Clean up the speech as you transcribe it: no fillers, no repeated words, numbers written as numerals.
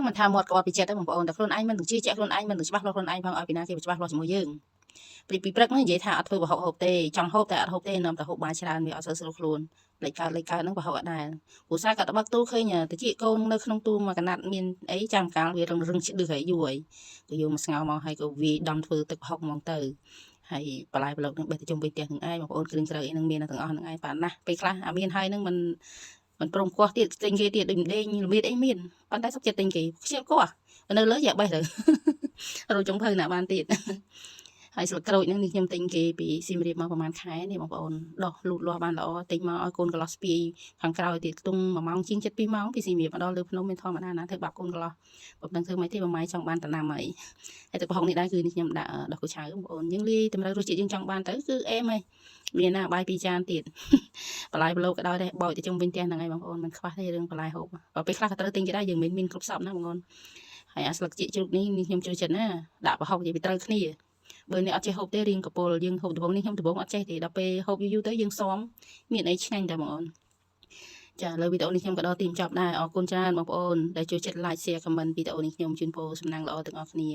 ចឹងមិនថាមាត់ក្បត់ពីចិត្តទេបងប្អូនតែខ្លួនឯងមិនជឿជាក់ខ្លួនឯងមិនច្បាស់លាស់ខ្លួនឯងផងឲ្យពីណាគេច្បាស់លាស់ជាមួយយើងពីព្រឹកហ្នឹងនិយាយថាអត់ធ្វើប្រហុកហូបទេចង់ហូបតែអត់ហូបទេនាំតែហូបបាយច្រើនវាអត់សូវស្រួលខ្លួនលេខកើតហ្នឹងប្រហុកអត់ដែរព្រោះសារក៏ដឹកទូឃើញតិចកូននៅក្នុងទូមួយកណាត់មានអីចាំកាលវារឹងឈ្ដឹសហើយយូរហើយក៏យកមកស្ងោរមកហើយក៏វាដំធ្វើទឹកប្រហុកហ្មងទៅហើយបន្លែប្រឡូកនឹងបេះទៅជុំវិញផ្ទះនឹងឯងបងប្អូនគ្រឿងស្រូវអីនឹងមានទាំងអស់នឹងឯងប៉ាណាស់ពេលខ្លះអាមានហើយនឹងមិនព្រមគាស់ទៀតទិញគេទៀតដូចដេញល្មៀតអីមានប៉ុន្តែសុខចិត្តទិញគេខ្ជិលគាស់នៅលើយ៉ាបេះទៅរោចចុងភៅណាបានទៀតហើយស្លឹកក្រូចហ្នឹងនេះខ្ញុំទិញគេពីសៀមរាបមកប្រហែលខែនេះបងប្អូនដោះលូតលាស់បានល្អទិញមកឲ្យកូនកន្លោះស្ពាយខាងក្រោយទៀតខ្ទង់1ម៉ោងជាង7 ម៉ោងពីសៀមរាបមកដល់លើភ្នំមានធម្មតាណាធ្វើបាបកូនកន្លោះបើមិនធ្វើមិនទេបើម៉ៃចង់បានតំណាំអីហើយទឹកប្រហុកនេះដែរគឺនេះខ្ញុំដាក់ដោះគូឆៅបងប្អូនយើងលាយតម្រូវរសជាតិយើងចង់បានទៅគឺអែមហើយមានណាបាយ2ចានទៀតបន្លែប្រឡូកក៏ដោយដែរបោចទៅជុំវិញផ្ទះហ្នឹងហើយបងប្អូនមិនខ្វះទេរឿងបន្លែហូបបើពេលខ្លះក៏ត្រូវទិញគេដែរយើងមានគ្រប់សពណាបងប្អូនហើយអាស្លឹកជីកជ្រូកនេះខ្ញុំចូលចិត្តណាដាក់ប្រហុកនិយាយពីត្រូវគ្នាបើអ្នកអត់ចេះហូបទេរៀងកពុលយើងហូបដំបងនេះខ្ញុំដំបងអត់ចេះទេដល់ពេលហូបយូរទៅយើងស៊ាំមានអីឆ្ងាញ់តែបងប្អូនចាលើវីដេអូនេះខ្ញុំក៏ដល់ទីបញ្ចប់ដែរអរគុណច្រើនបងប្អូនដែលចូលចិត្ត like share comment វីដេអូនេះខ្ញុំជូនពរសំណាងល្អទាំងអស់គ្នា